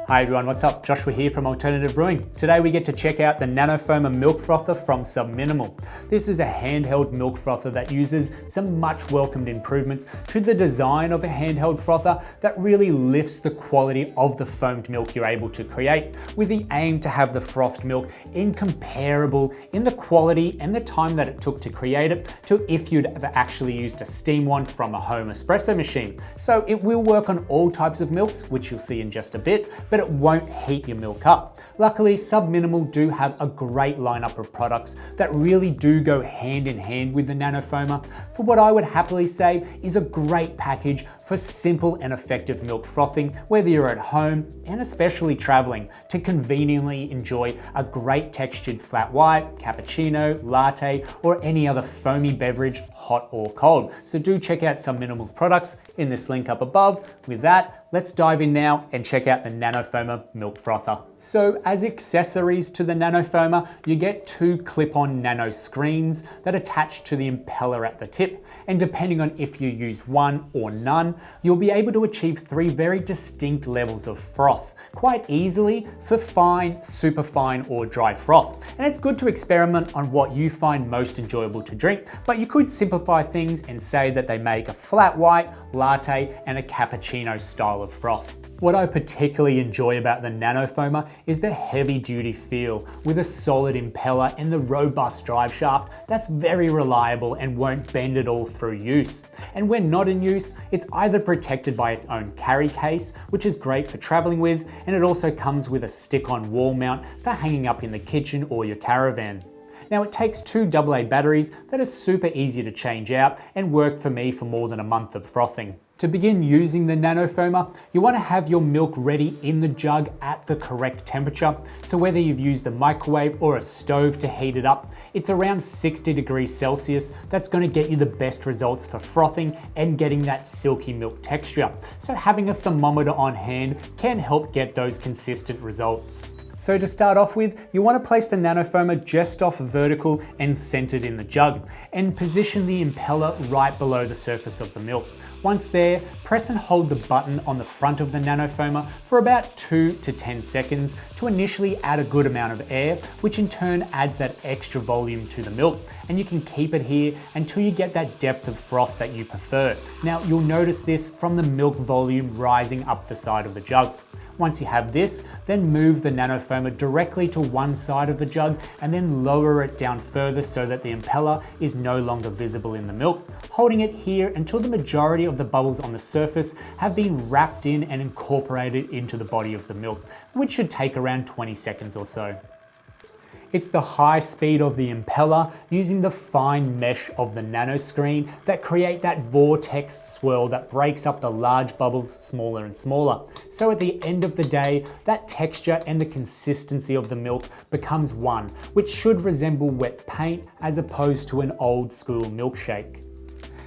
Hi everyone, what's up? Joshua here from Alternative Brewing. Today we get to check out the Nanofoamer milk frother from Subminimal. This is a handheld milk frother that uses some much welcomed improvements to the design of a handheld frother that really lifts the quality of the foamed milk you're able to create, with the aim to have the frothed milk incomparable in the quality and the time that it took to create it to if you'd have actually used a steam one from a home espresso machine. So it will work on all types of milks, which you'll see in just a bit, but it won't heat your milk up. Luckily, Subminimal do have a great lineup of products that really do go hand in hand with the Nanofoamer for what I would happily say is a great package for simple and effective milk frothing, whether you're at home and especially traveling, to conveniently enjoy a great textured flat white, cappuccino, latte, or any other foamy beverage, hot or cold. So do check out Subminimal's products in this link up above. With that, let's dive in now and check out the Nanofoamer milk frother. So as accessories to the Nanofoamer, you get two clip-on Nano Screens that attach to the impeller at the tip. And depending on if you use one or none, you'll be able to achieve three very distinct levels of froth quite easily for fine, super fine, or dry froth. And it's good to experiment on what you find most enjoyable to drink, but you could simplify things and say that they make a flat white, latte, and a cappuccino style of froth. What I particularly enjoy about the Nanofoamer is the heavy duty feel with a solid impeller and the robust drive shaft that's very reliable and won't bend at all through use. And when not in use, it's either protected by its own carry case, which is great for traveling with, and it also comes with a stick-on wall mount for hanging up in the kitchen or your caravan. Now it takes two AA batteries that are super easy to change out and worked for me for more than a month of frothing. To begin using the Nanofoamer, you want to have your milk ready in the jug at the correct temperature. So whether you've used a microwave or a stove to heat it up, it's around 60 degrees Celsius that's going to get you the best results for frothing and getting that silky milk texture. So having a thermometer on hand can help get those consistent results. So to start off with, you want to place the Nanofoamer just off vertical and centered in the jug, and position the impeller right below the surface of the milk. Once there, press and hold the button on the front of the Nanofoamer for about 2 to 10 seconds to initially add a good amount of air, which in turn adds that extra volume to the milk. And you can keep it here until you get that depth of froth that you prefer. Now you'll notice this from the milk volume rising up the side of the jug. Once you have this, then move the Nanofoamer directly to one side of the jug and then lower it down further so that the impeller is no longer visible in the milk, holding it here until the majority of the bubbles on the surface have been wrapped in and incorporated into the body of the milk, which should take around 20 seconds or so. It's the high speed of the impeller using the fine mesh of the Nano Screen that create that vortex swirl that breaks up the large bubbles smaller and smaller. So at the end of the day, that texture and the consistency of the milk becomes one, which should resemble wet paint as opposed to an old school milkshake.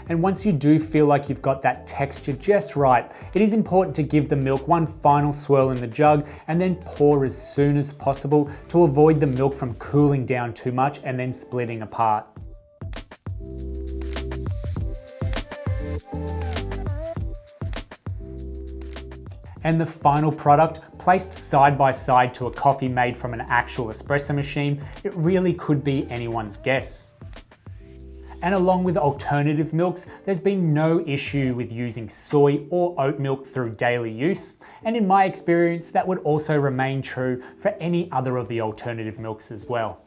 And once you do feel like you've got that texture just right, it is important to give the milk one final swirl in the jug and then pour as soon as possible to avoid the milk from cooling down too much and then splitting apart. And the final product, placed side by side to a coffee made from an actual espresso machine, it really could be anyone's guess. And along with alternative milks, there's been no issue with using soy or oat milk through daily use. And in my experience, that would also remain true for any other of the alternative milks as well.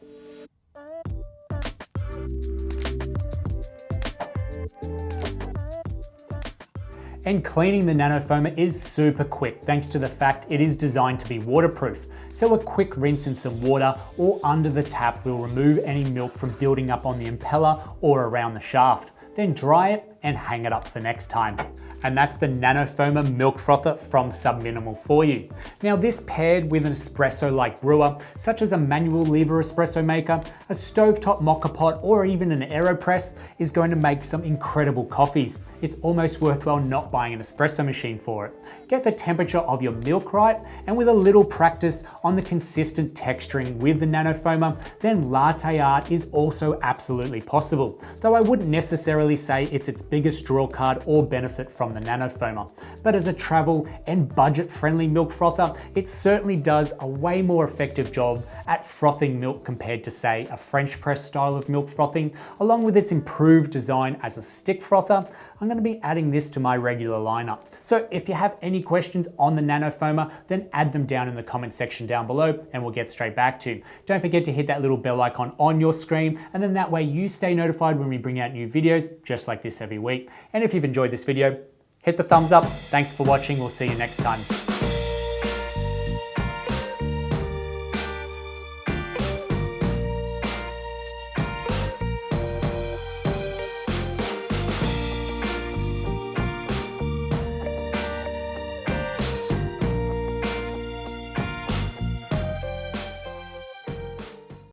And cleaning the Nanofoamer is super quick thanks to the fact it is designed to be waterproof. So a quick rinse in some water or under the tap will remove any milk from building up on the impeller or around the shaft. Then dry it and hang it up for next time. And that's the Nanofoamer milk frother from Subminimal for you. Now this paired with an espresso-like brewer, such as a manual lever espresso maker, a stovetop mocha pot, or even an AeroPress, is going to make some incredible coffees. It's almost worthwhile not buying an espresso machine for it. Get the temperature of your milk right, and with a little practice on the consistent texturing with the Nanofoamer, then latte art is also absolutely possible, though I wouldn't necessarily say it's its biggest draw card or benefit from from the Nanofoamer. But as a travel and budget-friendly milk frother, it certainly does a way more effective job at frothing milk compared to, say, a French press style of milk frothing. Along with its improved design as a stick frother, I'm going to be adding this to my regular lineup. So if you have any questions on the Nanofoamer, then add them down in the comment section down below and we'll get straight back to you. Don't forget to hit that little bell icon on your screen, and then that way you stay notified when we bring out new videos just like this every week. And if you've enjoyed this video, hit the thumbs up. Thanks for watching. We'll see you next time.